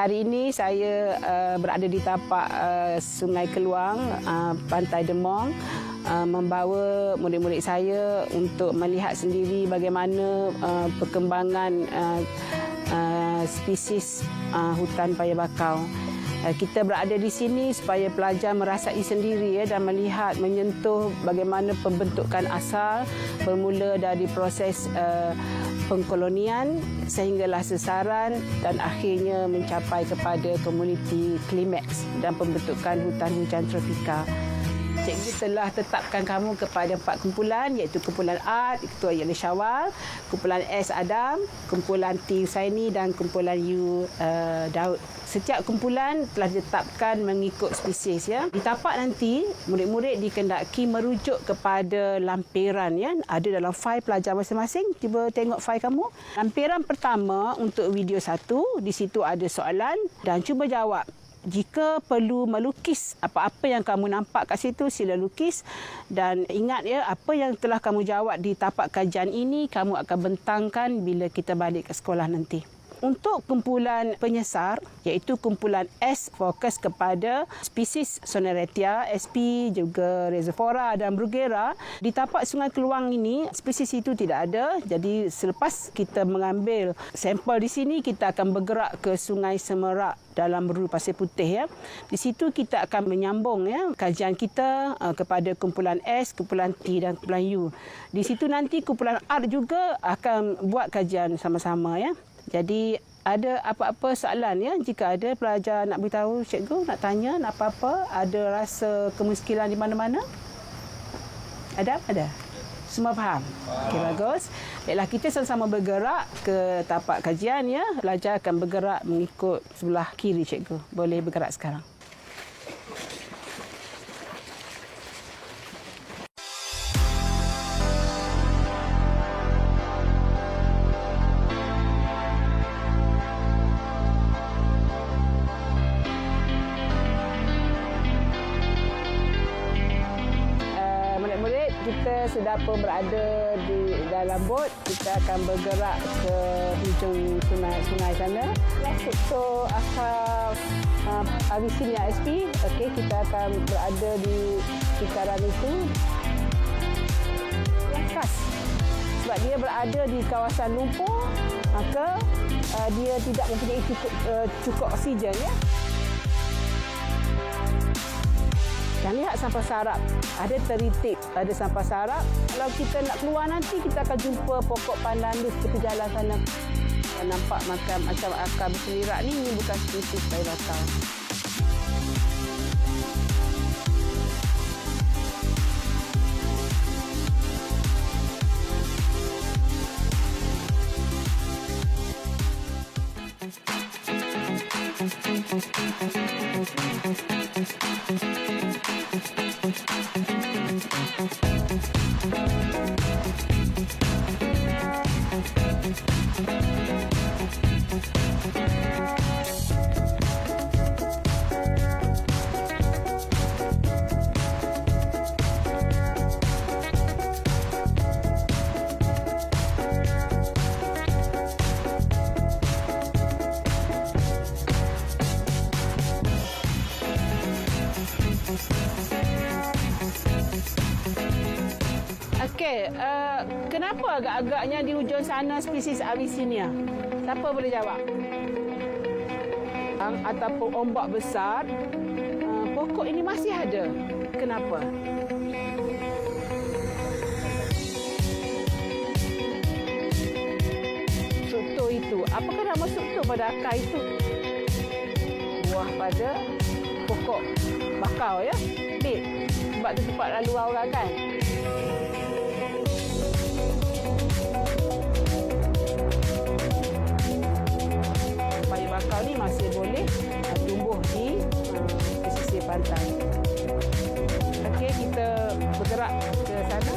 Hari ini saya berada di tapak Sungai Keluang, Pantai Demong, membawa murid-murid saya untuk melihat sendiri bagaimana perkembangan spesies hutan paya bakau. Kita berada di sini supaya pelajar merasai sendiri dan melihat, menyentuh bagaimana pembentukan asal bermula dari proses pengkolonian sehinggalah sesaran dan akhirnya mencapai kepada komuniti klimaks dan pembentukan hutan hujan tropika. Cikgu telah tetapkan kamu kepada 4 kumpulan, iaitu kumpulan Art, Ketua ialah Syawal, kumpulan S Adam, kumpulan T Husaini dan kumpulan U Daud. Setiap kumpulan telah ditetapkan mengikut spesies. Ya. Di tapak nanti, murid-murid dikendaki merujuk kepada lampiran. Ya. Ada dalam fail pelajar masing-masing. Cuba tengok fail kamu. Lampiran pertama untuk video 1, di situ ada soalan dan cuba jawab. Jika perlu melukis apa-apa yang kamu nampak kat situ, sila lukis. Dan ingat ya, apa yang telah kamu jawab di tapak kajian ini, kamu akan bentangkan bila kita balik ke sekolah nanti. Untuk kumpulan penyesar, iaitu kumpulan S, fokus kepada spesies Soneretia, SP, juga Rhizophaura dan Bruguera. Di tapak Sungai Keluang ini, spesies itu tidak ada. Jadi selepas kita mengambil sampel di sini, kita akan bergerak ke Sungai Semerak dalam Beru Pasir Putih. Ya. Di situ kita akan menyambung kajian kita kepada kumpulan S, kumpulan T dan kumpulan U. Di situ nanti kumpulan R juga akan buat kajian sama-sama. Ya. Jadi ada apa-apa soalan ya, jika ada pelajar nak beritahu cikgu, nak tanya, nak apa-apa, ada rasa kemuskilan di mana-mana? Ada? Semua faham? Okey, bagus. Baiklah, kita sama-sama bergerak ke tapak kajian ya. Pelajar akan bergerak mengikut sebelah kiri cikgu. Boleh bergerak sekarang. Kita sudah pun berada di dalam bot. Kita akan bergerak ke hujung sungai sana. Untuk asal Avicennia SP, okey, kita akan berada di kitaran itu. Lepas, sebab dia berada di kawasan lumpur, maka dia tidak mempunyai cukup oksigen. Ya. Dan lihat sampah sarap. Ada teritik, ada sampah sarap. Kalau kita nak keluar nanti, kita akan jumpa pokok pandanus tepi jalan sana. Nampak macam akar berselirak ni bukan spesies paya bakau. Okey, kenapa agak-agaknya di hujung sana spesies Avicennia? Siapa boleh jawab? Ataupun ombak besar, pokok ini masih ada. Kenapa? Struktur itu. Apakah nama struktur pada akar itu? Buah pada pokok bakau, ya? Bit. Sebab itu tempat lalu orang kan? Paya bakau ni masih boleh tumbuh di pesisir pantai. Okey, kita bergerak ke sana.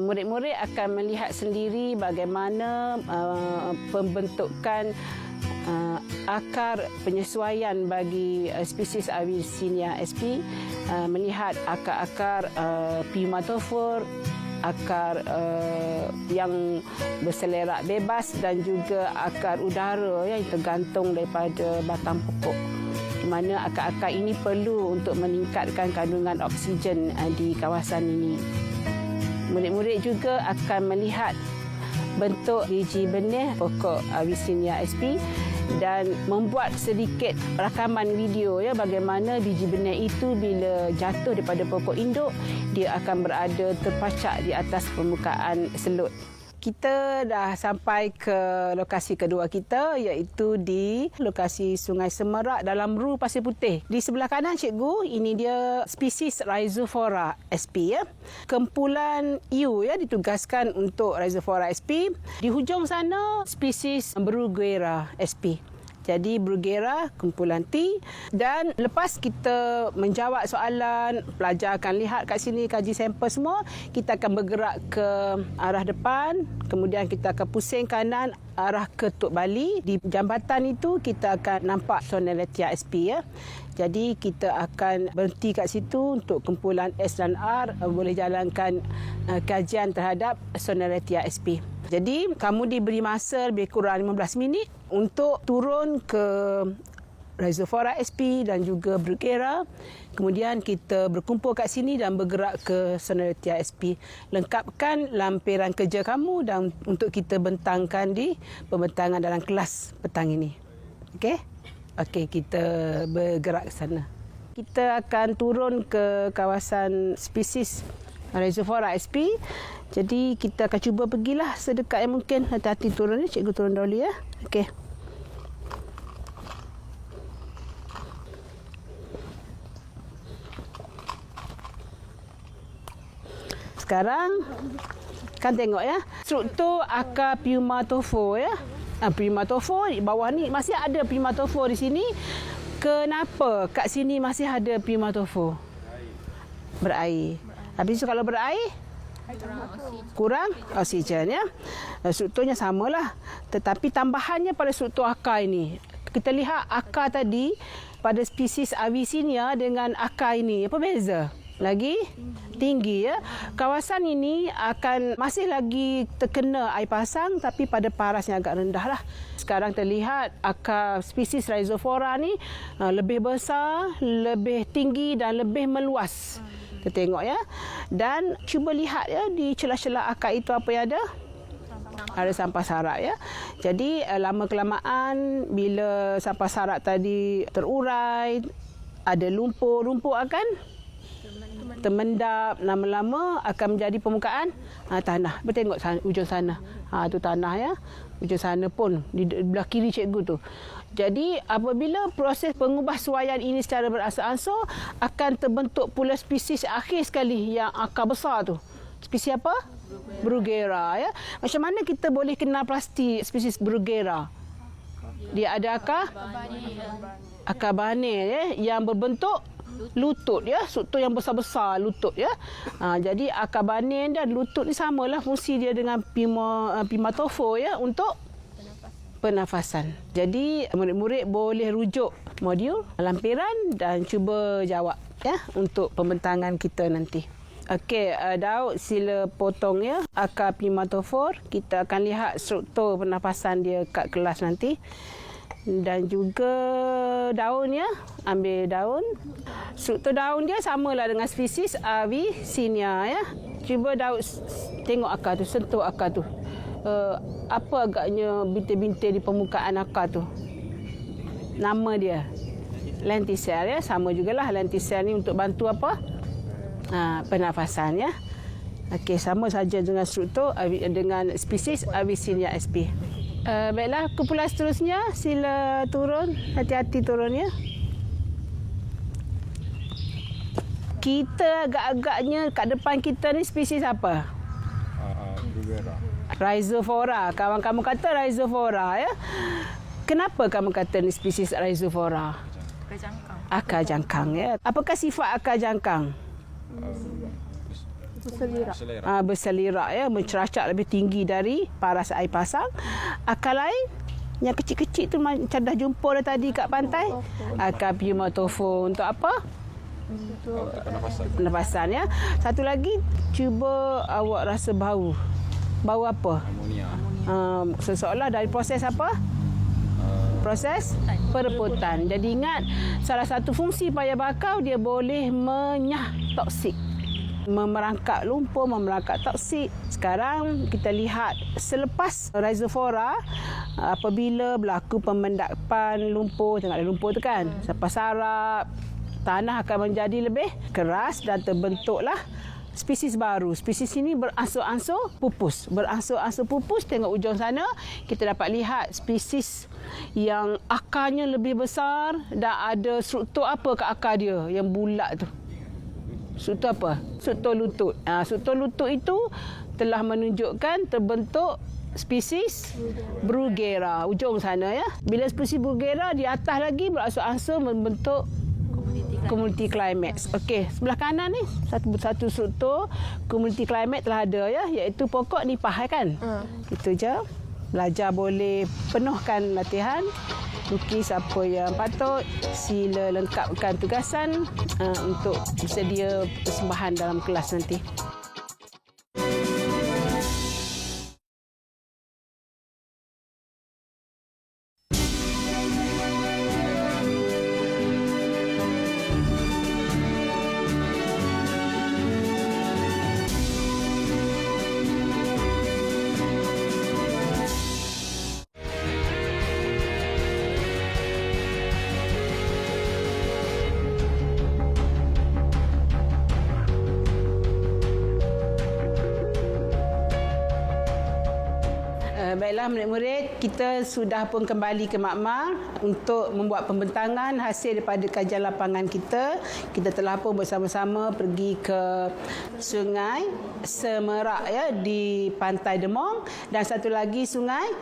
murid-murid akan melihat sendiri bagaimana pembentukan akar penyesuaian bagi spesies Avicennia sp, melihat akar-akar pneumatophore, akar yang berselerak bebas dan juga akar udara yang tergantung daripada batang pokok. Di mana akar-akar ini perlu untuk meningkatkan kandungan oksigen di kawasan ini. Murid-murid juga akan melihat bentuk biji benih pokok Avicennia sp dan membuat sedikit rakaman video bagaimana biji benih itu bila jatuh daripada pokok induk dia akan berada terpacak di atas permukaan selut. Kita dah sampai ke lokasi kedua kita iaitu di lokasi Sungai Semerak dalam Ru Pasir Putih. Di sebelah kanan cikgu, ini dia spesies Rhizophora sp Kumpulan U ditugaskan untuk Rhizophora sp. Di hujung sana spesies Bruguera sp. Jadi Bruguera kumpulan T, dan lepas kita menjawab soalan, pelajar akan lihat kat sini kaji sampel semua, kita akan bergerak ke arah depan, kemudian kita akan pusing kanan arah ke Tok Bali. Di jambatan itu kita akan nampak Sonneretia sp Jadi kita akan berhenti kat situ untuk kumpulan S dan R boleh jalankan kajian terhadap Sonneretia sp. Jadi kamu diberi masa lebih kurang 15 minit untuk turun ke Rhizophora sp dan juga Bruguera. Kemudian kita berkumpul kat sini dan bergerak ke Sonneretia sp. Lengkapkan lampiran kerja kamu dan untuk kita bentangkan di pembentangan dalam kelas petang ini. Okey? Okey, kita bergerak ke sana. Kita akan turun ke kawasan spesies Rhizophora sp. Jadi kita akan cuba pergilah sedekat yang mungkin. Hati-hati turun ni, cikgu turun dahulu ya. Okey. Sekarang kan tengok ya, struktur akar pneumatophore ya. Pneumatophore di bawah ni masih ada pneumatophore di sini. Kenapa kat sini masih ada pneumatophore? Berair. Habis itu kalau berair kurang oksigen ya. Strukturnya samalah, tetapi tambahannya pada struktur akar ini. Kita lihat akar tadi pada spesies Avicennia dengan akar ini, apa beza? Lagi tinggi ya. Kawasan ini akan masih lagi terkena air pasang tapi pada parasnya agak rendah lah. Sekarang terlihat akar spesies Rhizophora ni lebih besar, lebih tinggi dan lebih meluas. Kita tengok ya. Dan cuba lihat ya di celah-celah akar itu apa yang ada? Ada sampah sarak ya. Jadi lama kelamaan bila sampah sarak tadi terurai, ada lumpur akan termendap, lama-lama akan menjadi permukaan tanah. Bertengok sana, ujung sana. Itu tanah ya. Ujung sana pun di belah kiri cikgu tu. Jadi apabila proses pengubahsuaian ini secara beransur-ansur akan terbentuk pula spesies akhir sekali yang akar besar tu. Spesies apa? Bruguera ya. Macam mana kita boleh kenal pasti spesies Bruguera? Dia ada akar banir ya yang berbentuk lutut ya, struktur yang besar-besar lutut ya. Jadi akar banir dan lutut ni samalah fungsi dia dengan pneumatophore ya untuk pernafasan. Jadi murid-murid boleh rujuk modul lampiran dan cuba jawab ya untuk pembentangan kita nanti. Okey, Daud sila potong ya akar pneumatophore. Kita akan lihat struktur pernafasan dia kat kelas nanti. Dan juga daun ya, ambil daun. Struktur daun dia samalah dengan spesies Avicennia ya. Cuba Daud tengok akar tu, sentuh akar tu. Apa agaknya bintik-bintik di permukaan akar tu? Nama dia lenticel ya, sama jugalah lenticel ni untuk bantu apa? Pernafasan ya. Okey, sama saja dengan struktur dengan spesies Avicennia sp. Baiklah, kumpulan seterusnya sila turun. Hati-hati turun ya. Kita agak-agaknya kat depan kita ni spesies apa? Rhizophora. Kawan kamu kata Rhizophora ya. Kenapa kamu kata ni spesies Rhizophora? Akar jangkang. Akar jangkang ya. Apakah sifat akar jangkang? berselirak ya, menceracak lebih tinggi dari paras air pasang. Akal lain yang kecil-kecil tu macam dah jumpa dah tadi kat pantai. Akal pneumatofon untuk apa? Untuk pernafasan ya. Satu lagi, cuba awak rasa bau. Bau apa? Amonia. Seseolah dari proses apa? Proses pereputan. Jadi ingat, salah satu fungsi payah bakau, dia boleh menyah toksik. Memerangkap lumpur, memerangkap toksik. Sekarang kita lihat selepas rhizophoria, apabila berlaku pemendapan lumpur, tengok ada lumpur tu kan, selepas sarap, tanah akan menjadi lebih keras dan terbentuklah spesies baru. Spesies ini beransur-ansur pupus. Beransur-ansur pupus, tengok ujung sana, kita dapat lihat spesies yang akarnya lebih besar dan ada struktur apa ke akar dia yang bulat tu. Struktur apa? Struktur lutut. Struktur lutut itu telah menunjukkan terbentuk spesies Bruguera. Ujung sana ya. Bila spesies Bruguera di atas lagi beransur-ansur membentuk community climax. Okey, sebelah kanan ni satu struktur community climax telah ada ya, iaitu pokok nipah kan. Itu je. Belajar boleh penuhkan latihan, lukis apa yang patut, sila lengkapkan tugasan untuk bersedia persembahan dalam kelas nanti. Baiklah murid-murid, kita sudah pun kembali ke makmal untuk membuat pembentangan hasil daripada kajian lapangan kita. Kita telah pun bersama-sama pergi ke Sungai Semerak ya di Pantai Demong dan satu lagi Sungai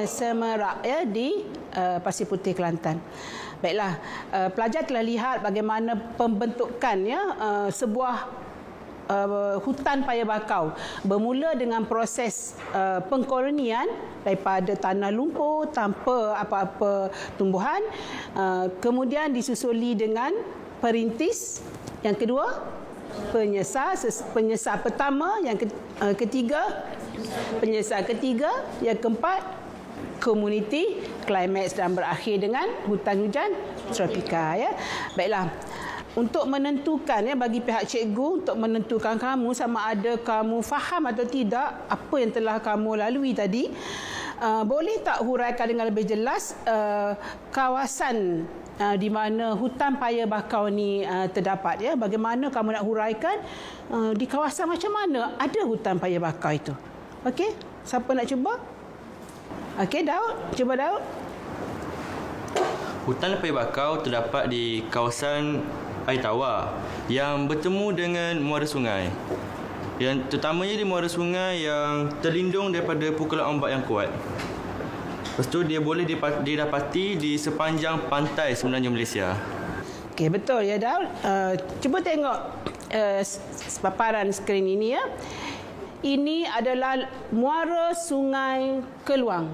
Semerak ya di Pasir Putih Kelantan. Baiklah, pelajar telah lihat bagaimana pembentukan ya sebuah hutan payah bakau bermula dengan proses pengkolonian daripada tanah lumpur tanpa apa-apa tumbuhan, kemudian disusuli dengan perintis, yang kedua penyesal pertama, yang ketiga penyesal ketiga, yang keempat community climax dan berakhir dengan hutan hujan tropika ya. Baiklah, untuk menentukan ya, bagi pihak cikgu untuk menentukan kamu sama ada kamu faham atau tidak apa yang telah kamu lalui tadi, boleh tak huraikan dengan lebih jelas kawasan di mana hutan payah bakau ni terdapat ya? Bagaimana kamu nak huraikan di kawasan macam mana ada hutan payah bakau itu? Okey, siapa nak cuba? Okey, Daud, cuba Daud. Hutan payah bakau terdapat di kawasan air tawar yang bertemu dengan muara sungai. Yang terutamanya di muara sungai yang terlindung daripada pukulan ombak yang kuat. Lepas tu dia boleh didapati di sepanjang pantai semenanjung Malaysia. Okey, betul ya Daud. Cuba tengok paparan skrin ini ya. Ini adalah muara Sungai Keluang.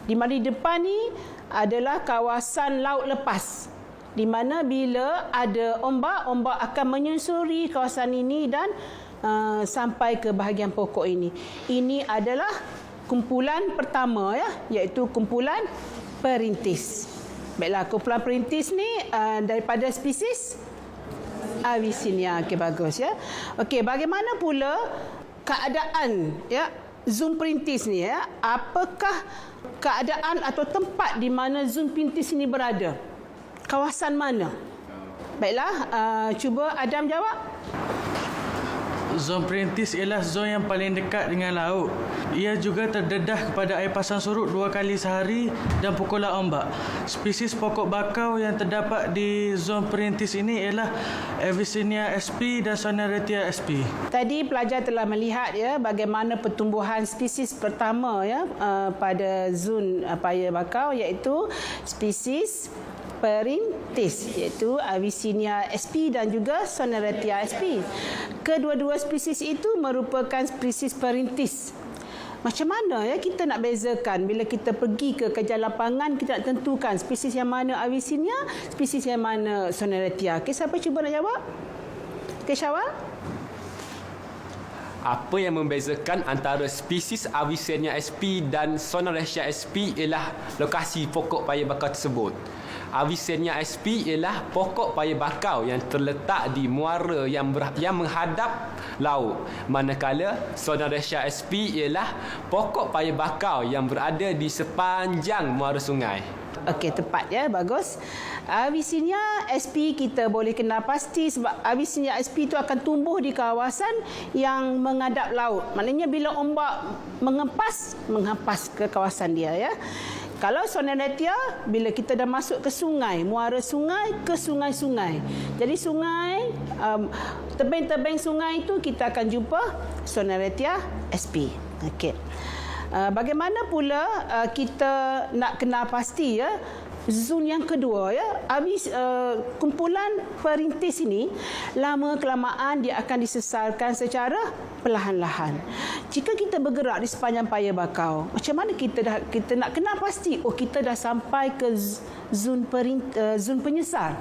Di mana di depan ni adalah kawasan laut lepas, di mana bila ada ombak akan menyusuri kawasan ini dan sampai ke bahagian pokok ini. Ini adalah kumpulan pertama ya, iaitu kumpulan perintis. Baiklah, kumpulan perintis ni daripada spesies Avicennia. Okey, bagus ya. Okey, bagaimana pula keadaan ya zoom perintis ni ya? Apakah keadaan atau tempat di mana zoom perintis ini berada? Kawasan mana? Baiklah, cuba Adam jawab. Zon perintis ialah zon yang paling dekat dengan laut. Ia juga terdedah kepada air pasang surut 2 kali sehari dan pukulan ombak. Spesies pokok bakau yang terdapat di zon perintis ini ialah Avicennia sp dan Soneratia sp. Tadi pelajar telah melihat ya bagaimana pertumbuhan spesies pertama ya pada zon payah bakau, iaitu spesies perintis, iaitu Avicennia sp dan juga Soneratia sp. Kedua-dua spesies itu merupakan spesies perintis. Macam mana ya kita nak bezakan bila kita pergi ke kajian lapangan, kita nak tentukan spesies yang mana Avicennia, spesies yang mana Soneratia. Okey, siapa cuba nak jawab? Okey, Syawal. Apa yang membezakan antara spesies Avicennia sp dan Soneratia sp ialah lokasi pokok paya bakau tersebut. Avicennia sp ialah pokok paya bakau yang terletak di muara yang menghadap laut, manakala Soneratia sp ialah pokok paya bakau yang berada di sepanjang muara sungai. Okey, tepat ya, bagus. Avicennia sp kita boleh kenal pasti sebab Avicennia sp itu akan tumbuh di kawasan yang menghadap laut. Maknanya bila ombak menghempas ke kawasan dia ya. Kalau Soneratia, bila kita dah masuk ke sungai, muara sungai ke sungai-sungai. Jadi sungai, tebing-tebing sungai itu kita akan jumpa Soneratia sp. Okey. Bagaimana pula kita nak kenal pasti ya zon yang kedua ya, kumpulan perintis ini lama kelamaan dia akan disesarkan secara perlahan-lahan. Jika kita bergerak di sepanjang paya bakau, macam mana kita nak kenal pasti kita dah sampai ke zon penyesar,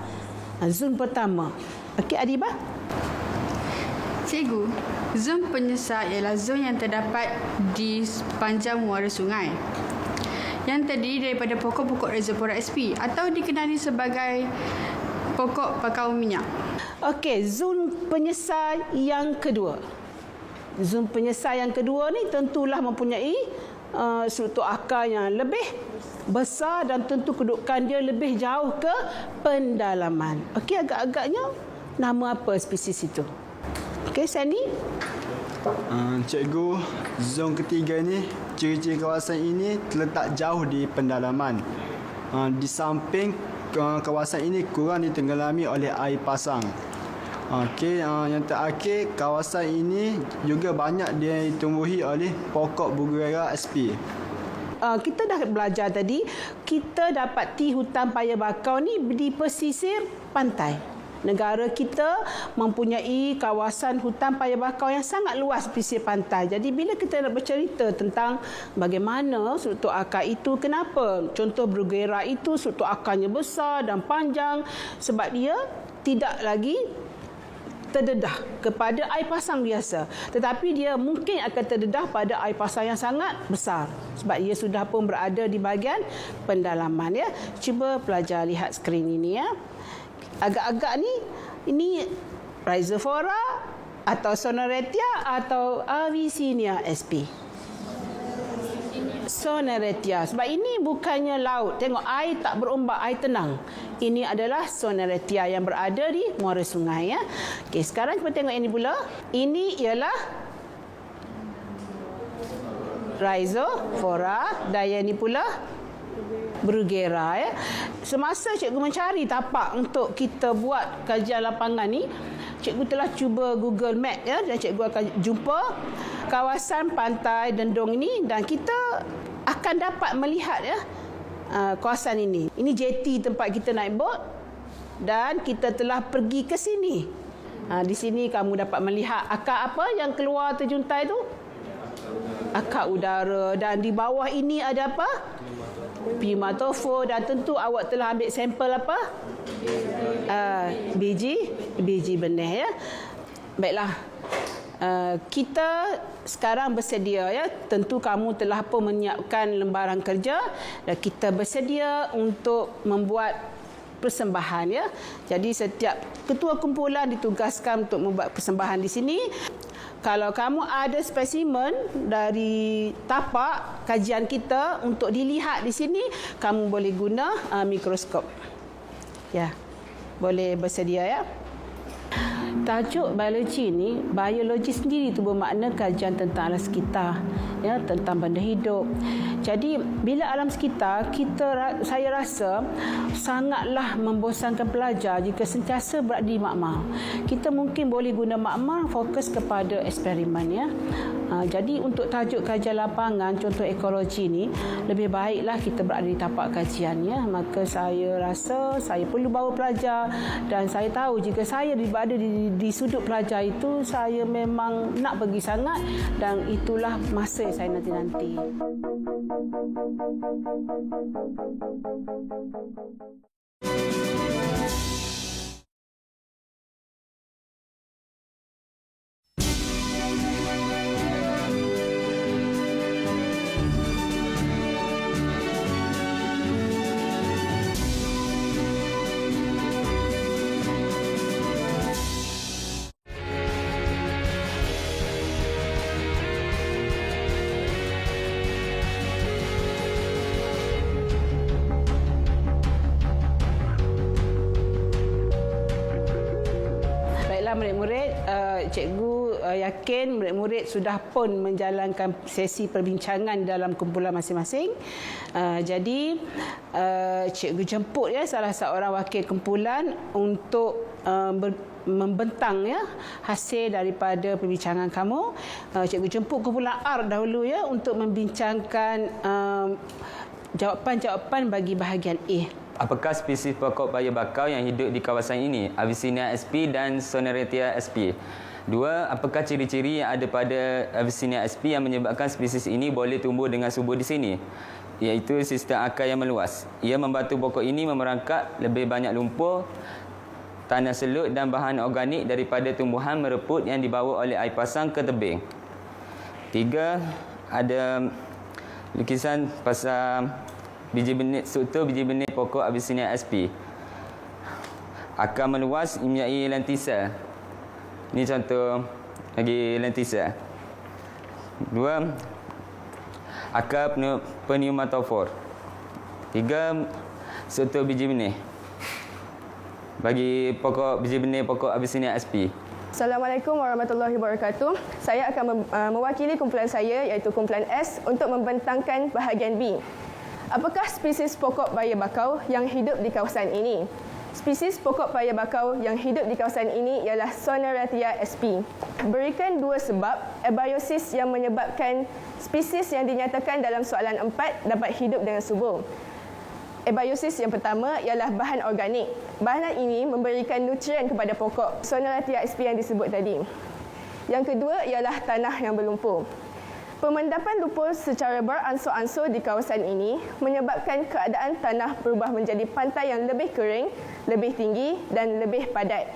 zon pertama. Okey, Adibah. Cikgu, zon penyesar ialah zon yang terdapat di sepanjang muara sungai yang terdiri daripada pokok-pokok Rhizopora sp atau dikenali sebagai pokok bakau minyak. Okey, zon penyesar yang kedua. Zon penyesar yang kedua ni tentulah mempunyai struktur akar yang lebih besar dan tentu kedudukan dia lebih jauh ke pendalaman. Okey, agak-agaknya nama apa spesies itu? Okey, Sandy. Cikgu, zon ketiga ni, ciri-ciri kawasan ini terletak jauh di pendalaman. Di samping kawasan ini kurang ditenggelami oleh air pasang. Okey, yang terakhir, kawasan ini juga banyak ditumbuhi oleh pokok Bougueria sp. Kita dah belajar tadi, kita dapati hutan paya bakau ni di pesisir pantai. Negara kita mempunyai kawasan hutan paya bakau yang sangat luas pesisir pantai. Jadi bila kita nak bercerita tentang bagaimana struktur akar itu, kenapa contoh Bruguera itu struktur akarnya besar dan panjang, sebab dia tidak lagi terdedah kepada air pasang biasa, tetapi dia mungkin akan terdedah pada air pasang yang sangat besar sebab ia sudah pun berada di bahagian pendalaman ya. Cuba pelajar lihat skrin ini ya. Agak-agak ni, ini Rhizopora atau Soneratia atau Avicennia sp. Soneratia. Sebab ini bukannya laut. Tengok air tak berombak, air tenang. Ini adalah Soneratia yang berada di muara sungai ya. Okey, sekarang kita tengok ini pula. Ini ialah Rhizopora dan yang ini pula Bruguera ya. Semasa cikgu mencari tapak untuk kita buat kajian lapangan ni, cikgu telah cuba Google Map ya, dan cikgu akan jumpa kawasan pantai Dendong ini dan kita akan dapat melihat ya kawasan ini. Ini jeti tempat kita naik bot dan kita telah pergi ke sini. Di sini kamu dapat melihat akar apa yang keluar terjuntai tu? Akar udara, dan di bawah ini ada apa? Pneumatofo, dan tentu awak telah ambil sampel apa? Biji benih ya. Baiklah. Kita sekarang bersedia ya. Tentu kamu telah pun menyiapkan lembaran kerja dan kita bersedia untuk membuat persembahan ya. Jadi setiap ketua kumpulan ditugaskan untuk membuat persembahan di sini. Kalau kamu ada spesimen dari tapak kajian kita untuk dilihat di sini, kamu boleh guna mikroskop. Ya. Boleh bersedia ya. Tajuk biologi ni, biologi sendiri itu bermakna kajian tentang alam sekitar, ya, tentang benda hidup. Jadi bila alam sekitar, saya rasa sangatlah membosankan pelajar jika sentiasa berada di makmal. Kita mungkin boleh guna makmal fokus kepada eksperimen, ya. Jadi untuk tajuk kajian lapangan contoh ekologi ni, lebih baiklah kita berada di tapak kajian, ya. Maka saya rasa saya perlu bawa pelajar, dan saya tahu jika saya berada di sudut pelajar itu, saya memang nak pergi sangat, dan itulah masa saya nanti-nanti. Murid-murid, cikgu yakin murid-murid sudah pun menjalankan sesi perbincangan dalam kumpulan masing-masing. Jadi cikgu jemput, ya, salah seorang wakil kumpulan untuk membentang, ya, hasil daripada perbincangan kamu. Cikgu jemput kumpulan R dahulu, ya, untuk membincangkan jawapan-jawapan bagi bahagian A. Apakah spesies pokok paya bakau yang hidup di kawasan ini? Avicennia sp dan Soneratia sp. 2. Apakah ciri-ciri yang ada pada Avicennia sp yang menyebabkan spesies ini boleh tumbuh dengan subur di sini? Iaitu sistem akar yang meluas. Ia membantu pokok ini memerangkap lebih banyak lumpur, tanah selut dan bahan organik daripada tumbuhan mereput yang dibawa oleh air pasang ke tebing. 3. Ada lukisan pasal struktur biji benih pokok Avicennia sp. Akar meluas mempunyai lentisel. Ini contoh lagi lentisel. 2. Akar pneumatofor. 3. Struktur biji benih bagi pokok biji benih pokok Avicennia sp. Assalamualaikum warahmatullahi wabarakatuh. Saya akan mewakili kumpulan saya, iaitu kumpulan S, untuk membentangkan bahagian B. Apakah spesies pokok paya bakau yang hidup di kawasan ini? Spesies pokok paya bakau yang hidup di kawasan ini ialah Soneratia sp. Berikan 2 sebab abiosis yang menyebabkan spesies yang dinyatakan dalam soalan 4 dapat hidup dengan subur. Abiosis yang pertama ialah bahan organik. Bahan ini memberikan nutrien kepada pokok Soneratia sp yang disebut tadi. Yang kedua ialah tanah yang berlumpur. Pemendapan lumpur secara beransur-ansur di kawasan ini menyebabkan keadaan tanah berubah menjadi pantai yang lebih kering, lebih tinggi dan lebih padat.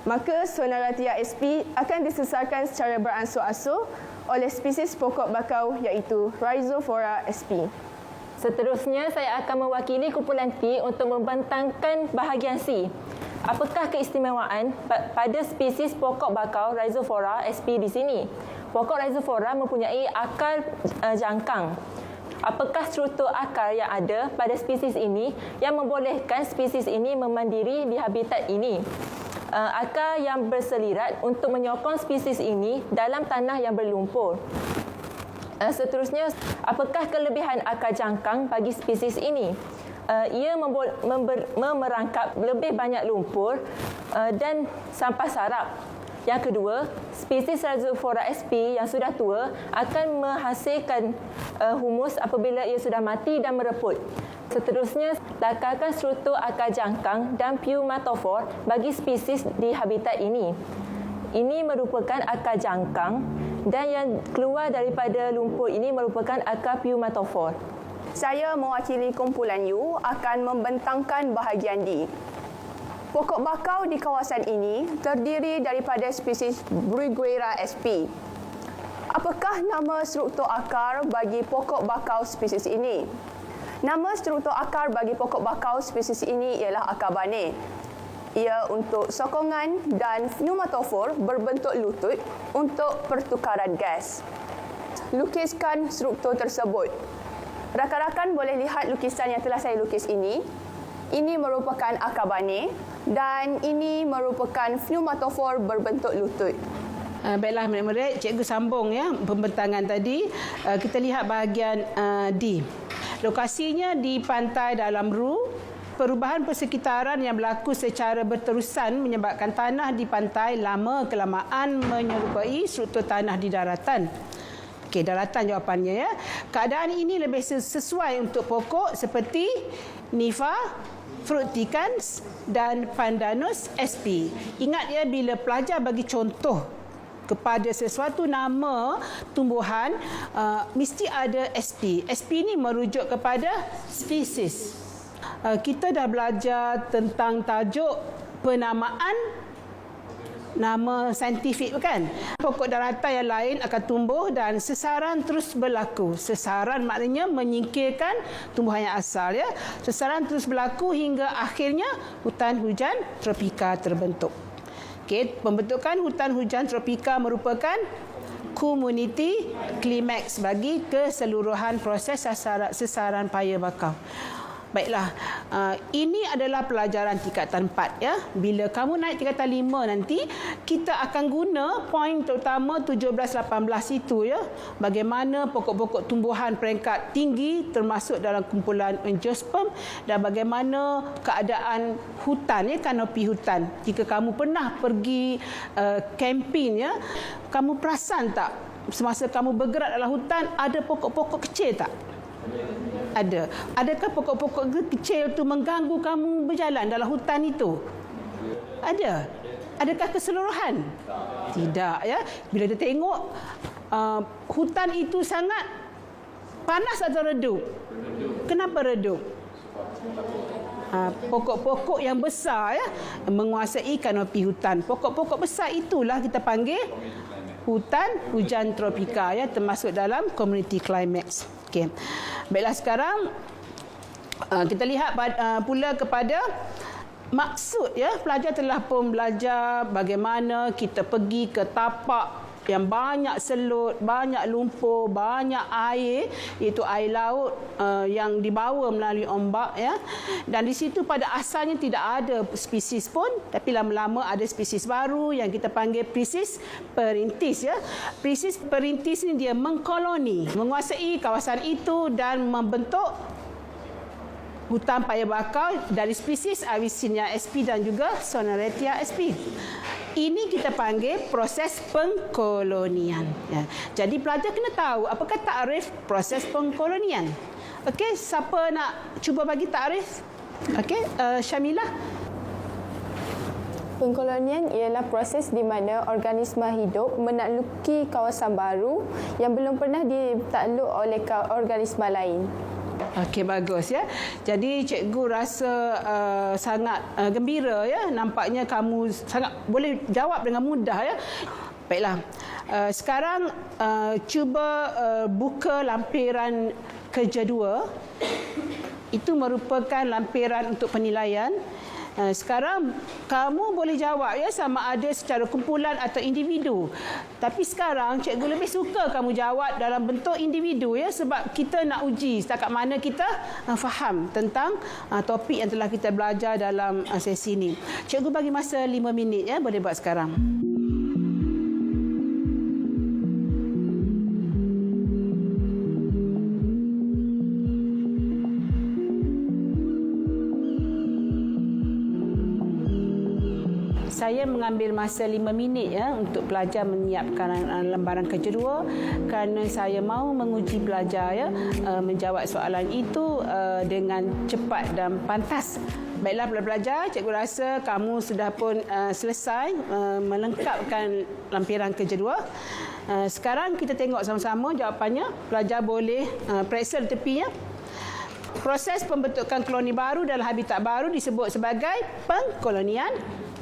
Maka Soneratia sp akan disesarkan secara beransur-ansur oleh spesies pokok bakau iaitu Rhizophora sp. Seterusnya, saya akan mewakili kumpulan P untuk membentangkan bahagian C. Apakah keistimewaan pada spesies pokok bakau Rhizophora sp di sini? Pokok Rhizophora mempunyai akar jangkang. Apakah struktur akar yang ada pada spesies ini yang membolehkan spesies ini memandiri di habitat ini? Akar yang berselirat untuk menyokong spesies ini dalam tanah yang berlumpur. Seterusnya, apakah kelebihan akar jangkang bagi spesies ini? Ia memerangkap lebih banyak lumpur dan sampah sarap. Yang kedua, spesies Rhizophora sp yang sudah tua akan menghasilkan humus apabila ia sudah mati dan mereput. Seterusnya, lakarkan struktur akar jangkang dan pneumatofor bagi spesies di habitat ini. Ini merupakan akar jangkang dan yang keluar daripada lumpur ini merupakan akar pneumatofor. Saya mewakili kumpulan U akan membentangkan bahagian D. Pokok bakau di kawasan ini terdiri daripada spesies Bruguiera sp. Apakah nama struktur akar bagi pokok bakau spesies ini? Nama struktur akar bagi pokok bakau spesies ini ialah akar banih. Ia untuk sokongan dan pneumatofor berbentuk lutut untuk pertukaran gas. Lukiskan struktur tersebut. Rakan-rakan boleh lihat lukisan yang telah saya lukis ini. Ini merupakan akar banig dan ini merupakan pneumatofor berbentuk lutut. Baiklah murid-murid, cikgu sambung ya pembentangan tadi. Kita lihat bahagian D. Lokasinya di pantai dalam Ru. Perubahan persekitaran yang berlaku secara berterusan menyebabkan tanah di pantai lama-kelamaan menyerupai struktur tanah di daratan. Okey, daratan jawapannya ya. Keadaan ini lebih sesuai untuk pokok seperti Niva fructicans dan Pandanus sp. Ingat ya, bila pelajar bagi contoh kepada sesuatu nama tumbuhan, mesti ada SP. SP ni merujuk kepada spesies. Kita dah belajar tentang tajuk penamaan nama saintifik bukan? Pokok daratan yang lain akan tumbuh dan sesaran terus berlaku. Sesaran maknanya menyingkirkan tumbuhan yang asal ya. Sesaran terus berlaku hingga akhirnya hutan hujan tropika terbentuk. Okey, pembentukan hutan hujan tropika merupakan community climax bagi keseluruhan proses sesaran paya bakau. Baiklah, ini adalah pelajaran tingkatan 4 ya. Bila kamu naik tingkatan 5 nanti, kita akan guna poin terutama 17-18 itu ya. Bagaimana pokok-pokok tumbuhan peringkat tinggi termasuk dalam kumpulan angiosperm dan bagaimana keadaan hutan ya, kanopi hutan. Jika kamu pernah pergi camping ya, kamu perasan tak semasa kamu bergerak dalam hutan ada pokok-pokok kecil tak? Ada. Adakah pokok-pokok kecil itu mengganggu kamu berjalan dalam hutan itu? Ada. Adakah keseluruhan? Tidak ya. Bila dia tengok hutan itu sangat panas atau redup? Kenapa redup? Pokok-pokok yang besar ya menguasai kanopi hutan. Pokok-pokok besar itulah kita panggil hutan hujan tropika ya, termasuk dalam community climax. Okey. Baiklah, sekarang kita lihat pula kepada maksud ya. Pelajar telah pun belajar bagaimana kita pergi ke tapak yang banyak selut, banyak lumpur, banyak air, iaitu air laut yang dibawa melalui ombak ya. Dan di situ pada asalnya tidak ada spesies pun, tapi lama-lama ada spesies baru yang kita panggil spesies perintis ya. Spesies perintis ini dia mengkoloni, menguasai kawasan itu dan membentuk hutan paya bakau dari spesies Avicennia sp dan juga Sonoretia sp. Ini kita panggil proses pengkolonian. Ya. Jadi pelajar kena tahu apakah takrif proses pengkolonian. Okey, siapa nak cuba bagi takrif? Okey, Syamilah. Pengkolonian ialah proses di mana organisma hidup menakluki kawasan baru yang belum pernah ditakluk oleh organisma lain. Okey, bagus ya. Jadi cikgu rasa sangat gembira ya. Nampaknya kamu sangat boleh jawab dengan mudah ya. Baiklah. Sekarang cuba buka lampiran kerja 2. Itu merupakan lampiran untuk penilaian. Sekarang kamu boleh jawab ya sama ada secara kumpulan atau individu. Tapi sekarang cikgu lebih suka kamu jawab dalam bentuk individu ya, sebab kita nak uji setakat mana kita faham tentang topik yang telah kita belajar dalam sesi ini. Cikgu bagi masa 5 minit ya, boleh buat sekarang. Saya mengambil masa 5 minit ya untuk pelajar menyiapkan lembaran kerja 2 kerana saya mahu menguji pelajar ya menjawab soalan itu dengan cepat dan pantas. Baiklah pelajar, cikgu rasa kamu sudah pun selesai melengkapkan lampiran kerja 2. Sekarang kita tengok sama-sama jawapannya. Pelajar boleh periksa di tepi ya. Proses pembentukan koloni baru dalam habitat baru disebut sebagai pengkolonian.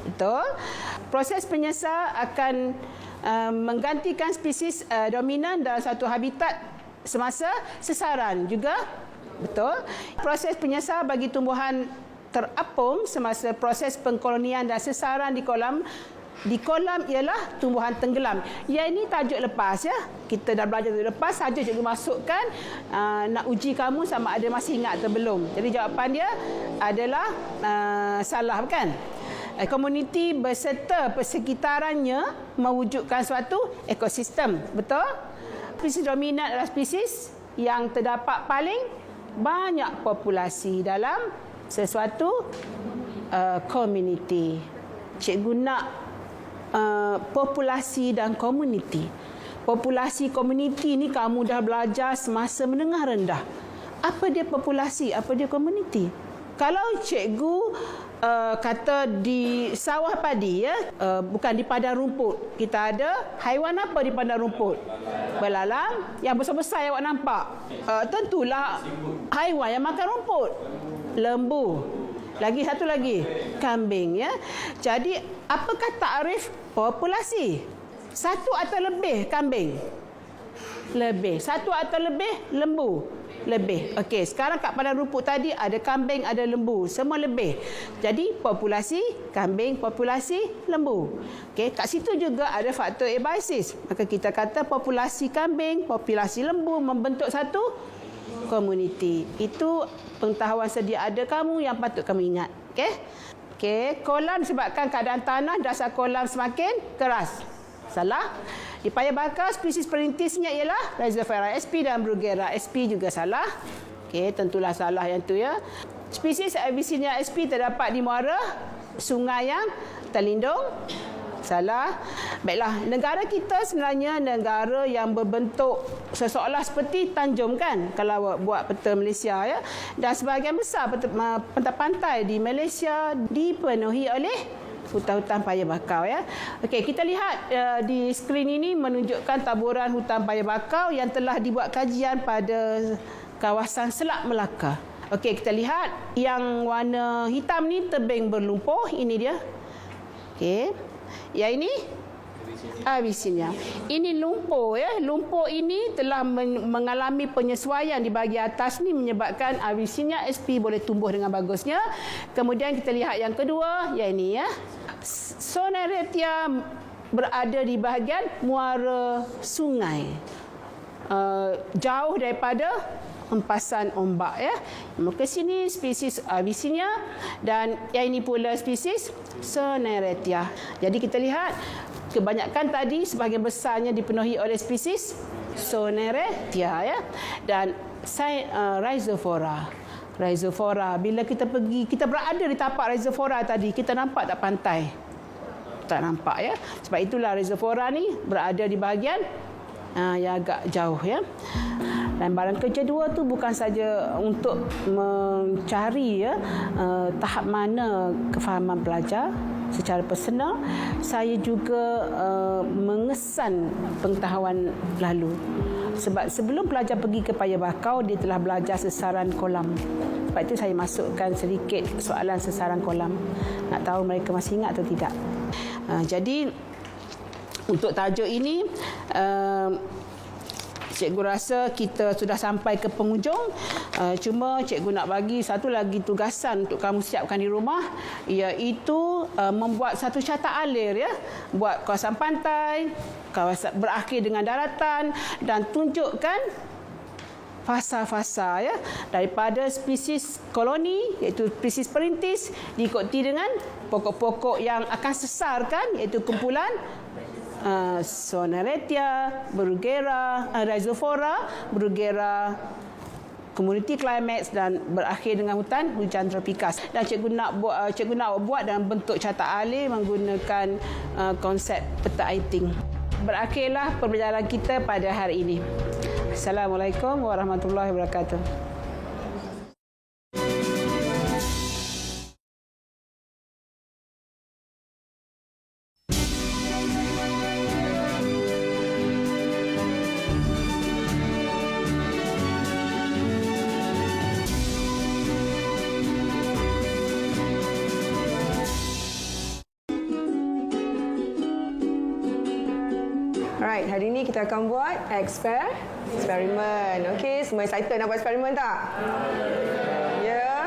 Betul. Proses penyesal akan menggantikan spesies dominan dalam satu habitat semasa sesaran juga. Betul. Proses penyesal bagi tumbuhan terapung semasa proses pengkolonian dan sesaran di kolam di kolam ialah tumbuhan tenggelam. Yang ini tajuk lepas ya. Kita dah belajar tajuk lepas, saja cikgu masukkan nak uji kamu sama ada masih ingat atau belum. Jadi jawapan dia adalah salah, bukan? Komuniti beserta persekitarannya mewujudkan suatu ekosistem. Betul? Spesies dominan adalah spesies yang terdapat paling banyak populasi dalam sesuatu komuniti. Cikgu nak populasi dan komuniti. Populasi komuniti ni kamu dah belajar semasa menengah rendah. Apa dia populasi? Apa dia komuniti? Kalau cikgu kata di sawah padi ya, bukan di padang rumput. Kita ada haiwan apa di padang rumput? Belalang yang besar-besar yang awak nampak. Tentulah haiwan yang makan rumput. Lembu. Lagi satu lagi, kambing ya. Jadi apakah takrif populasi? Satu atau lebih kambing? Lebih. Satu atau lebih lembu? Lebih. Okey, sekarang kat padang rumput tadi ada kambing, ada lembu, semua lebih. Jadi populasi kambing, populasi lembu. Okey, kat situ juga ada faktor abiosis. Maka kita kata populasi kambing, populasi lembu membentuk satu komuniti. Itu pengetahuan sedia ada kamu yang patut kamu ingat. Okey? Okey, kolam disebabkan keadaan tanah dasar kolam semakin keras. Salah. Di payah bakar, spesies perintisnya ialah Rhizophyra sp dan Bruguera sp juga salah. Okey, tentulah salah yang tu ya. Spesies Avicennia sp terdapat di muara sungai yang terlindung. Salah. Baiklah, negara kita sebenarnya negara yang berbentuk seolah seperti Tanjung kan, kalau buat peta Malaysia ya. Dan sebahagian besar pantai-pantai di Malaysia dipenuhi oleh hutan-hutan payah bakau ya. Okey, kita lihat di skrin ini menunjukkan taburan hutan payah bakau yang telah dibuat kajian pada kawasan Selat Melaka. Okey, kita lihat yang warna hitam ni tebing berlumpur, ini dia. Okey. Yang ini Avicennia. Ini lumpur ya. Lumpur ini telah mengalami penyesuaian di bahagian atas ni menyebabkan Avicennia sp boleh tumbuh dengan bagusnya. Kemudian kita lihat yang kedua, yang ini ya. Soneretia berada di bahagian muara sungai. Jauh daripada hempasan ombak ya. Maka sini spesies Avicennia dan yang ini pula spesies Soneretia. Jadi kita lihat kebanyakan tadi sebahagian besarnya dipenuhi oleh spesies Soneretia ya. Dan Rhizophyra. Rhizophyra, bila kita pergi, kita berada di tapak Rhizophyra tadi, kita nampak tak pantai? Tak nampak ya. Sebab itulah Rhizophyra ni berada di bahagian yang agak jauh ya. Dan barang kerja dua tu bukan saja untuk mencari ya tahap mana kefahaman pelajar secara personal, saya juga mengesan pengetahuan lalu. Sebab sebelum pelajar pergi ke payah bakau, dia telah belajar sesaran kolam. Sebab itu saya masukkan sedikit soalan sesaran kolam. Nak tahu mereka masih ingat atau tidak. Jadi untuk tajuk ini, cikgu rasa kita sudah sampai ke penghujung. Cuma cikgu nak bagi satu lagi tugasan untuk kamu siapkan di rumah, iaitu membuat satu carta alir ya. Buat kawasan pantai, kawasan berakhir dengan daratan dan tunjukkan fasa-fasa ya daripada spesies koloni iaitu spesies perintis diikuti dengan pokok-pokok yang akan sesarkan iaitu kumpulan Soneretia, Bruguera, Rhizophyra, Bruguera, Community Climax dan berakhir dengan hutan hujan tropika. Dan cikgu nak buat dalam bentuk carta alir menggunakan konsep peta aiting. Berakhirlah perjalanan kita pada hari ini. Assalamualaikum warahmatullahi wabarakatuh. Alright, hari ini kita akan buat eksperimen. Okey, semua excited nak buat eksperimen tak? Ya.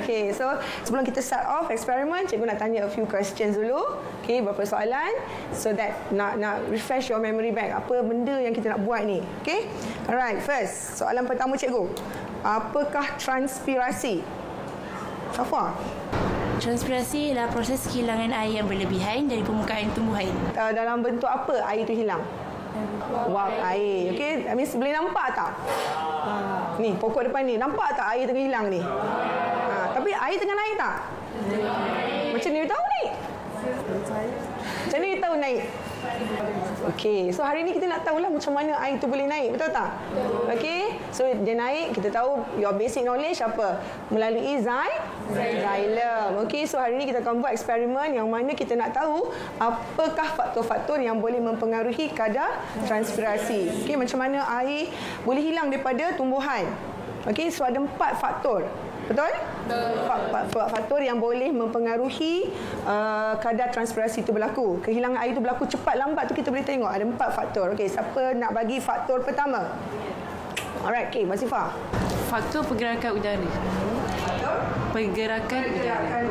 Okey. Okay, so sebelum kita start off eksperimen, cikgu nak tanya a few questions dulu. Okay, beberapa soalan so that nak refresh your memory bank. Apa benda yang kita nak buat ni? Okay, alright. First, soalan pertama cikgu. Apakah transpirasi? Safa? Transpirasi adalah proses kehilangan air yang berlebihan dari permukaan tumbuhan. Dalam bentuk apa air itu hilang? Wap air. Okey, I mean, boleh nampak tak? Ni, pokok depan ni. Nampak tak air tengah hilang ni? Tapi air tengah naik tak? Macam ni tahu naik? Macam ni tahu naik? Okey, so hari ni kita nak tahulah macam mana air tu boleh naik, betul tak? Okey, so dia naik, kita tahu your basic knowledge apa? Melalui xylem. Okey, so hari ni kita akan buat eksperimen yang mana kita nak tahu apakah faktor-faktor yang boleh mempengaruhi kadar transpirasi. Okey, macam mana air boleh hilang daripada tumbuhan. Okey, so ada 4 faktor. Betul? Faktor yang boleh mempengaruhi kadar transpirasi itu berlaku. Kehilangan air itu berlaku cepat lambat tu kita boleh tengok. Ada 4 faktor. Okey, siapa nak bagi faktor pertama? Alright, okey, Masifah. Faktor pergerakan udara. Pergerakan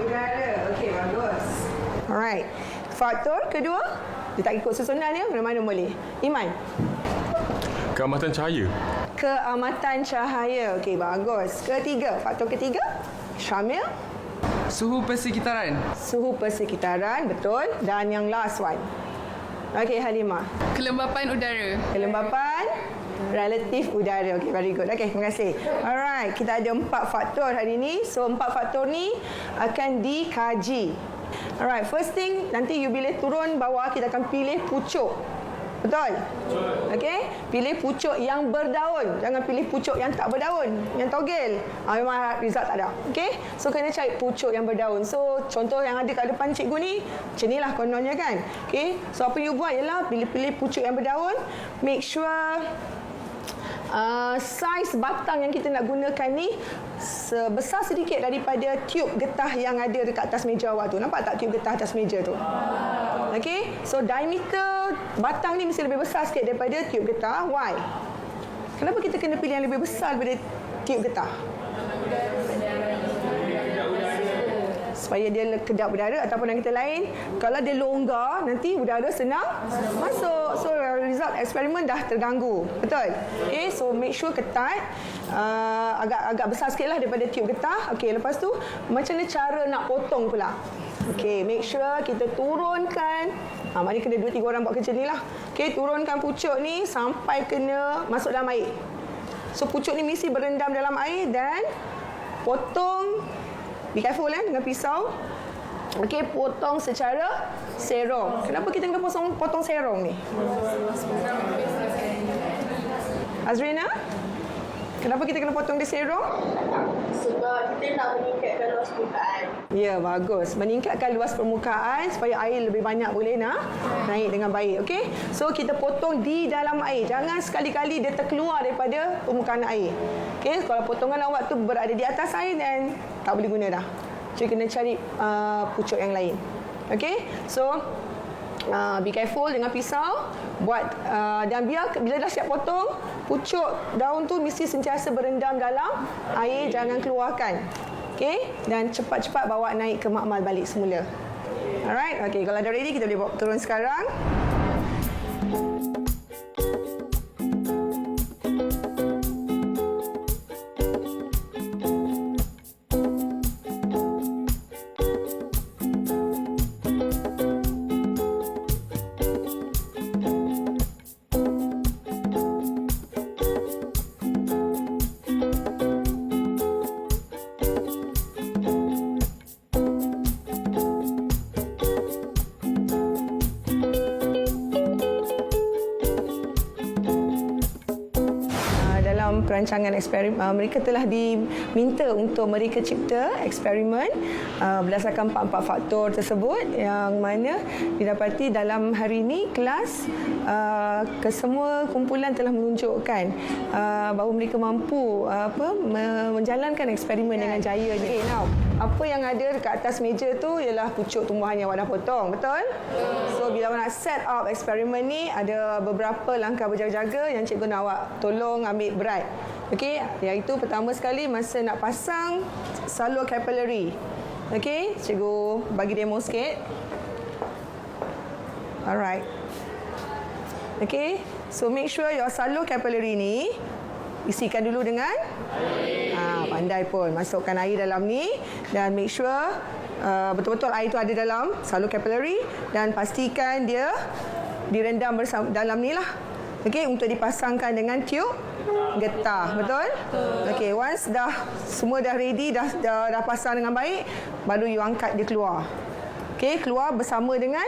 udara. Okey, bagus. Alright. Faktor kedua, dia tak ikut susunan dia, mana-mana boleh. Iman. Keamatan cahaya. Keamatan cahaya. Okey, bagus. Ketiga, faktor ketiga, Syamil. Suhu persekitaran. Suhu persekitaran, betul. Dan yang last one. Okey, Halimah. Kelembapan udara. Kelembapan relatif udara. Okey, very good. Okey, terima kasih. Alright, kita ada 4 faktor hari ini. So, 4 faktor ni akan dikaji. Alright, first thing, nanti you bila turun bawah, kita akan pilih pucuk. Betul? Okey, pilih pucuk yang berdaun. Jangan pilih pucuk yang tak berdaun, yang togel. Memang result tak ada. Okey, so kena cari pucuk yang berdaun. So, contoh yang ada kat depan cikgu ni, macam inilah kononnya kan. Okey, so apa you buat ialah pilih pucuk yang berdaun. Make sure saiz batang yang kita nak gunakan ni sebesar sedikit daripada tiub getah yang ada dekat atas meja awak tu. Nampak tak tiub getah atas meja tu? Okey, so diameter batang ni mesti lebih besar sikit daripada tiub getah. Why? Kenapa kita kena pilih yang lebih besar daripada tiub getah? Supaya dia kedap udara ataupun yang kita lain. Kalau dia longgar, nanti udara senang masuk. So, result eksperimen dah terganggu. Betul? Okay, so make sure ketat. Agak besar sikit lah daripada tiub getah. Okay, lepas tu, macam mana cara nak potong pula? Okay, make sure kita turunkan. Mari kena 2-3 orang buat kerja ni lah. Okay, turunkan pucuk ni sampai kena masuk dalam air. So, pucuk ni mesti berendam dalam air dan potong. Be careful dengan pisau. Okey, potong secara serong. Kenapa kita kena potong serong ni? Azrina? Kenapa kita kena potong dia serong? Sebab kita nak meningkatkan luas permukaan. Ya, bagus. Meningkatkan luas permukaan supaya air lebih banyak boleh naik dengan baik. Okey? So, kita potong di dalam air. Jangan sekali-kali dia terkeluar daripada permukaan air. Okey? Kalau potongan awak tu berada di atas air, dan tak boleh guna dah. Jadi, kena cari pucuk yang lain. Okey? So, be careful dengan pisau. Buat dan biar bila dah siap potong, pucuk daun tu mesti sentiasa berendam dalam air, jangan keluarkan. Okey, dan cepat-cepat bawa naik ke makmal balik semula. Alright, okey, kalau dah ready kita boleh bawa turun sekarang. Perancangan eksperimen, mereka telah diminta untuk mereka cipta eksperimen berdasarkan 4 faktor tersebut yang mana didapati dalam hari ini kelas kesemua kumpulan telah menunjukkan bahawa mereka mampu menjalankan eksperimen dengan jaya. Okay, now apa yang ada dekat atas meja tu ialah pucuk tumbuhan yang awak dah potong, betul? So bila awak nak set up eksperimen ni, ada beberapa langkah berjaga-jaga yang cikgu nak awak tolong ambil berat. Okey, iaitu pertama sekali masa nak pasang salur capillary. Okey, cikgu bagi demo sikit. Alright. Okey, so make sure your salur capillary ni isikan dulu dengan air. Pandai pun. Masukkan air dalam ni dan make sure betul-betul air tu ada dalam salur capillary dan pastikan dia direndam bersama dalam ni lah. Okey, untuk dipasangkan dengan tube getah, betul? Okey, once semua dah ready, dah pasang dengan baik, baru you angkat dia keluar. Okey, keluar bersama dengan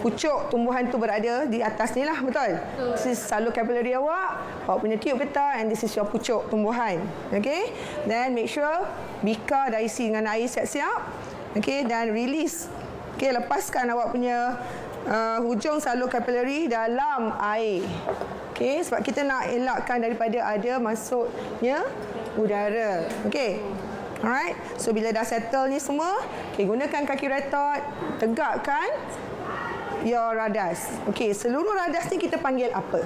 pucuk tumbuhan tu berada di atas ni lah, betul? This is salur capillary awak punya tube getah, and this is your pucuk tumbuhan. Okey, then make sure bika dah isi dengan air siap-siap. Okey, dan release. Okey, lepaskan awak punya hujung salur capillary dalam air. Okey, sebab kita nak elakkan daripada ada masuknya udara. Okey. Alright. So bila dah settle ni semua, okey, gunakan kaki retort, tegakkan your radas. Okey, seluruh radas ni kita panggil apa?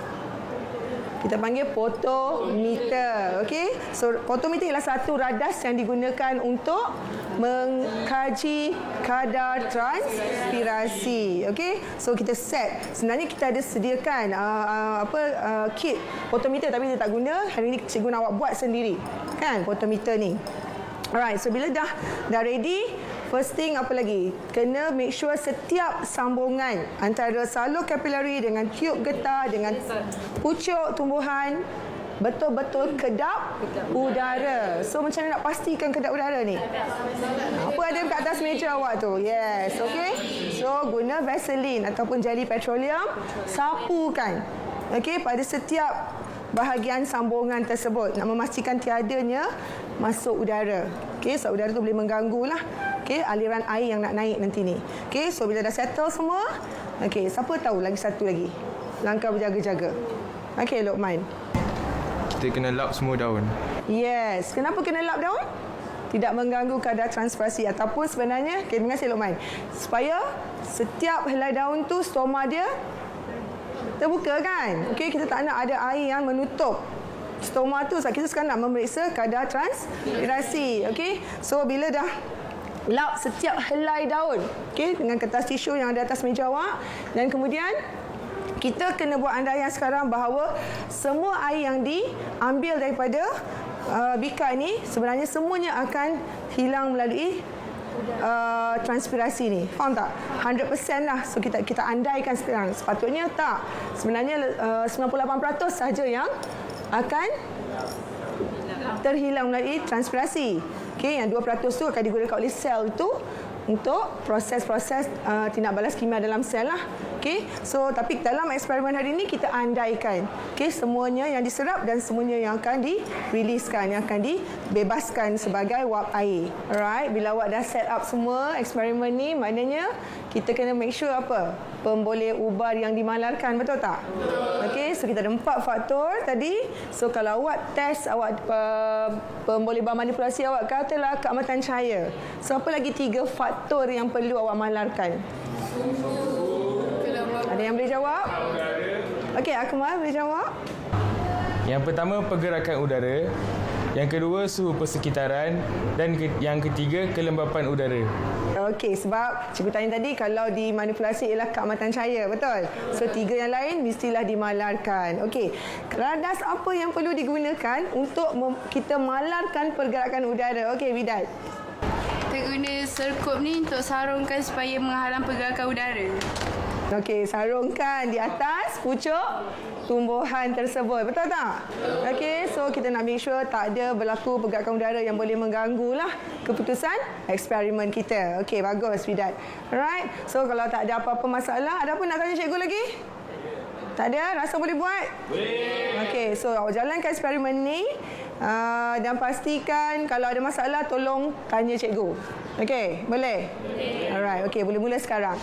Kita panggil potometer. Okey. So potometer ialah satu radas yang digunakan untuk mengkaji kadar transpirasi. Okey. So kita set. Sebenarnya kita ada sediakan kit potometer tapi kita tak guna. Hari ni cikgu nak awak buat sendiri. Kan potometer ni. Alright, so bila dah ready, first thing apa lagi? Kena make sure setiap sambungan antara salur capillary dengan tube getah dengan pucuk tumbuhan betul-betul kedap udara. So macam mana nak pastikan kedap udara ni? Apa ada kat atas meja awak tu? Yes, okey. So guna Vaseline ataupun jeli petroleum, sapukan. Okey, pada setiap bahagian sambungan tersebut nak memastikan tiadanya masuk udara. Okey, sebab udara tu boleh mengganggu lah. Okey, aliran air yang nak naik nanti ni. Okey, so bila dah settle semua, okey, siapa tahu lagi satu lagi langkah berjaga-jaga. Okey, Luqman. Kita kena lap semua daun. Yes, kenapa kena lap daun? Tidak mengganggu kadar transpirasi ataupun sebenarnya, okey, terima kasih Luqman. Supaya setiap helai daun tu stoma dia terbuka kan? Okey, kita tak nak ada air yang menutup stoma tu. Sebab kita sekarang nak memeriksa kadar transpirasi. Okey, so bila dah lap setiap helai daun, okey, dengan kertas tisu yang ada atas meja awak, dan kemudian kita kena buat andaian sekarang bahawa semua air yang diambil daripada bika ni sebenarnya semuanya akan hilang melalui transpirasi ni. Faham tak? 100% lah. So kita andaikan sekarang. Sepatutnya tak. Sebenarnya 98% sahaja yang akan terhilang melalui transpirasi. Okey, yang 2% tu akan digunakan oleh sel itu untuk proses-proses tindak balas kimia dalam sel lah. Okey, so tapi dalam eksperimen hari ini kita andaikan, okey, semuanya yang diserap dan semuanya yang akan diriliskan, yang akan dibebaskan sebagai wap air. Alright, bila awak dah set up semua eksperimen ni, maknanya kita kena make sure apa? Pemboleh ubar yang dimalarkan, betul tak? Okey, so kita ada 4 faktor tadi. So kalau awak test awak pemboleh ubar manipulasi awak katalah keamatan cahaya. So apa lagi 3 faktor yang perlu awak malarkan? Ada yang boleh jawab? Okey, Akmal boleh jawab? Yang pertama, pergerakan udara. Yang kedua, suhu persekitaran. Dan yang ketiga, kelembapan udara. Okey, sebab cikgu tanya tadi kalau dimanipulasi ialah keamatan cahaya, betul? So 3 yang lain mestilah dimalarkan. Okey, radas apa yang perlu digunakan untuk kita malarkan pergerakan udara? Okey, Widat. Kita guna serkup ni untuk sarungkan supaya menghalang pergerakan udara. Okey, sarungkan di atas pucuk tumbuhan tersebut. Betul tak? Okey, so kita nak make sure tak ada berlaku pergerakan udara yang boleh mengganggulah keputusan eksperimen kita. Okey, bagus, Widat. Alright, so kalau tak ada apa-apa masalah, ada apa nak tanya cikgu lagi? Tak ada? Rasa boleh buat? Boleh. Okey, so awak jalankan eksperimen ni dan pastikan kalau ada masalah tolong tanya cikgu. Okey, boleh? Boleh. Alright, okey, boleh mula sekarang.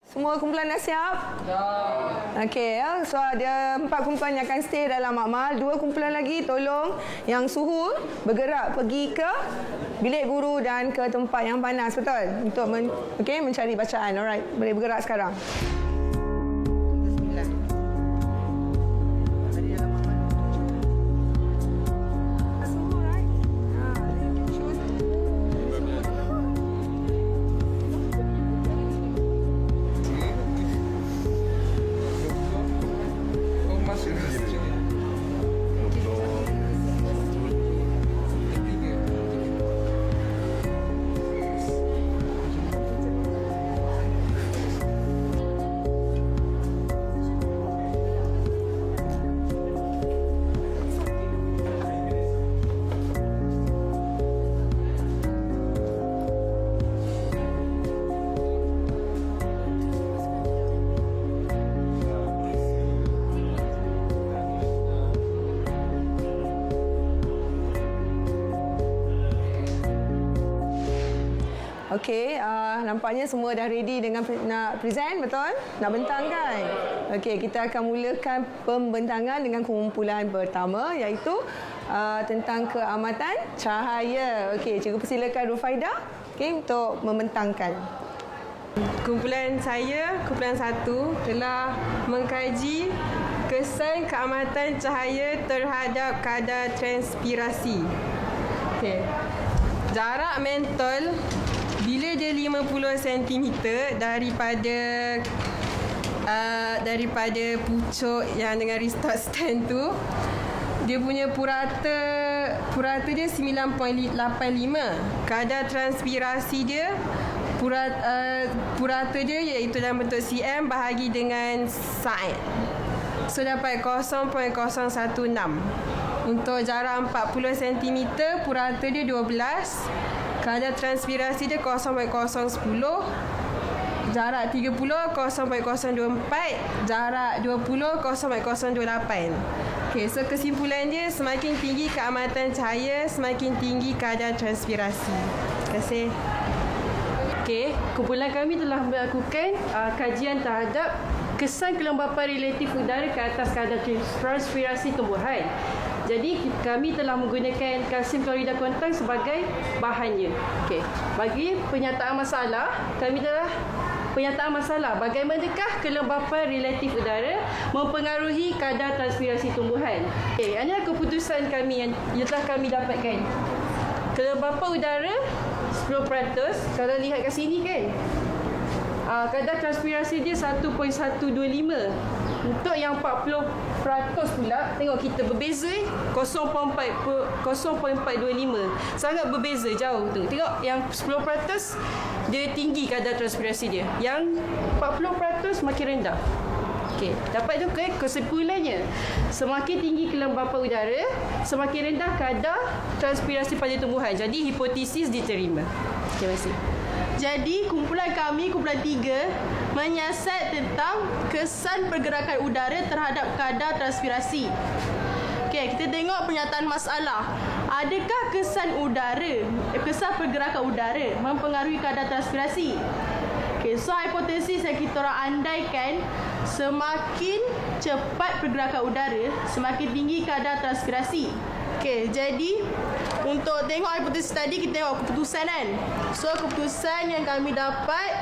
Semua kumpulan dah siap? Okey, ya. So ada 4 kumpulan yang akan stay dalam makmal. 2 kumpulan lagi tolong yang suhu bergerak pergi ke bilik guru dan ke tempat yang panas, betul? Untuk mencari bacaan. Alright, boleh bergerak sekarang. Okey, nampaknya semua dah ready dengan nak present, betul? Nak bentang kan? Okey, kita akan mulakan pembentangan dengan kumpulan pertama iaitu tentang keamatan cahaya. Okey, cikgu persilakan Rufaidah untuk membentangkan. Kumpulan saya, kumpulan 1 telah mengkaji kesan keamatan cahaya terhadap kadar transpirasi. Okey. Jarak mentol bila dia 50 cm daripada pucuk yang dengan restart stand tu, dia punya purata dia 9.85. Kadar transpirasi dia purata dia iaitu dalam bentuk cm bahagi dengan sin. So dapat 0.016. Untuk jarak 40 cm purata dia 12. Kadar transpirasi dia 0.010. Jarak 30 0.024. Jarak 20 0.028. Okey, so kesimpulan dia semakin tinggi keamatan cahaya, semakin tinggi kadar transpirasi. Terima kasih. Okey, kumpulan kami telah melakukan kajian terhadap kesan kelembapan relatif udara ke atas kadar transpirasi tumbuhan. Jadi kami telah menggunakan kalsium klorida kontang sebagai bahannya. Okey. Bagi penyataan masalah, kami telah penyataan masalah bagaimanakah kelembapan relatif udara mempengaruhi kadar transpirasi tumbuhan. Okey, ini adalah keputusan kami yang telah kami dapatkan. Kelembapan udara 10%, kalau lihat kat sini kan. Kadar transpirasi dia 1.125. Untuk yang 40% pula, tengok kita berbeza 0.425. Sangat berbeza jauh tu. Tengok yang 10% dia tinggi kadar transpirasi dia. Yang 40% makin rendah. Okey, dapat tu kesimpulannya. Semakin tinggi kelembapan udara, semakin rendah kadar transpirasi pada tumbuhan. Jadi hipotesis diterima. Terima kasih. Jadi, kumpulan kami, kumpulan 3, menyiasat tentang kesan pergerakan udara terhadap kadar transpirasi. Okey, kita tengok pernyataan masalah. Adakah kesan pergerakan udara mempengaruhi kadar transpirasi? Okey, so hipotesis yang kita orang andaikan, semakin cepat pergerakan udara, semakin tinggi kadar transpirasi. Okey, jadi untuk tengok hipotesis tadi, kita tengok keputusan kan. So keputusan yang kami dapat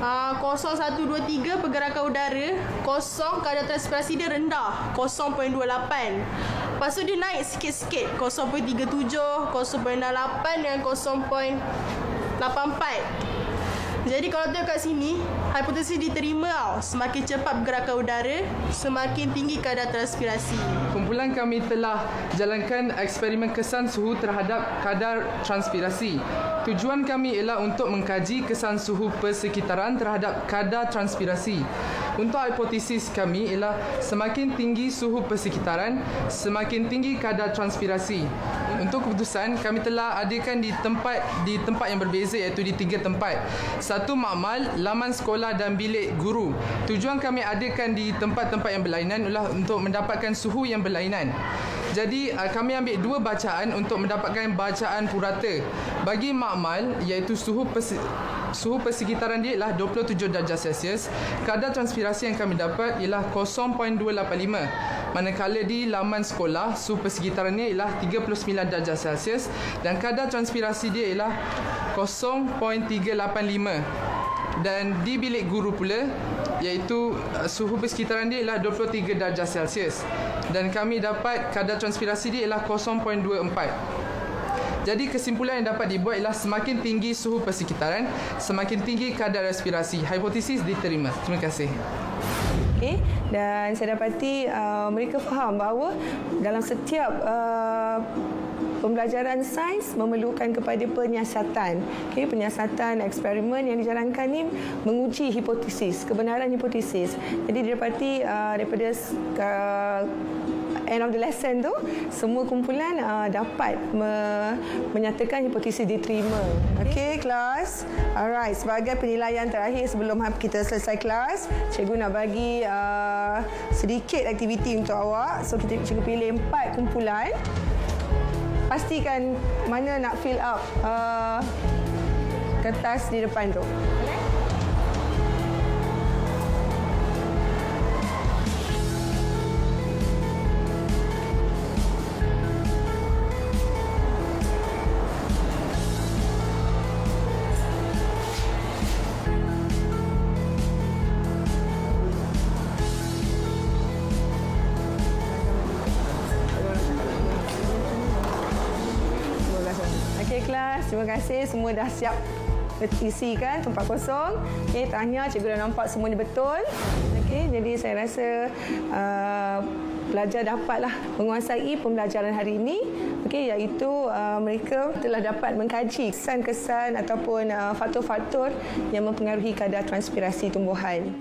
0123 pergerakan udara, kosong kadar transpirasi dia rendah 0.28. Lepas tu dia naik sikit-sikit 0.37, 0.68 dan 0.84. Jadi kalau tengok kat sini, hipotesis diterima tau. Semakin cepat pergerakan udara, semakin tinggi kadar transpirasi. Kumpulan kami telah jalankan eksperimen kesan suhu terhadap kadar transpirasi. Tujuan kami ialah untuk mengkaji kesan suhu persekitaran terhadap kadar transpirasi. Untuk hipotesis kami ialah semakin tinggi suhu persekitaran, semakin tinggi kadar transpirasi. Untuk keputusan, kami telah adakan di tempat yang berbeza iaitu di 3 tempat. 1 makmal, laman sekolah dan bilik guru. Tujuan kami adakan di tempat-tempat yang berlainan ialah untuk mendapatkan suhu yang berlainan. Jadi kami ambil 2 bacaan untuk mendapatkan bacaan purata. Bagi makmal iaitu suhu suhu persekitaran dia ialah 27 darjah Celsius. Kadar transpirasi yang kami dapat ialah 0.285. Manakala di laman sekolah, suhu persekitarannya ialah 39 darjah Celsius dan kadar transpirasi dia ialah 0.385. Dan di bilik guru pula, iaitu suhu persekitaran dia ialah 23 darjah Celsius dan kami dapat kadar transpirasi dia ialah 0.24. Jadi kesimpulan yang dapat dibuat ialah semakin tinggi suhu persekitaran, semakin tinggi kadar respirasi. Hipotesis diterima. Terima kasih. Okay. Dan saya dapati mereka faham bahawa dalam setiap pembelajaran sains memerlukan kepada penyiasatan. Okay, penyiasatan eksperimen yang dijalankan ni menguji hipotesis, kebenaran hipotesis. Jadi didapati daripada end of the lesson tu, semua kumpulan dapat menyatakan hipotesis diterima. Okey, kelas. Alright, sebagai penilaian terakhir sebelum kita selesai kelas, cikgu nak bagi sedikit aktiviti untuk awak. So, cikgu pilih 4 kumpulan. Pastikan mana nak fill up kertas di depan tu. Terima kasih, semua dah siap isikan tempat kosong. Okey, tahniah, cikgu dah nampak semuanya betul. Okey, jadi saya rasa pelajar dapatlah menguasai pembelajaran hari ini. Okey, iaitu mereka telah dapat mengkaji kesan-kesan ataupun faktor-faktor yang mempengaruhi kadar transpirasi tumbuhan.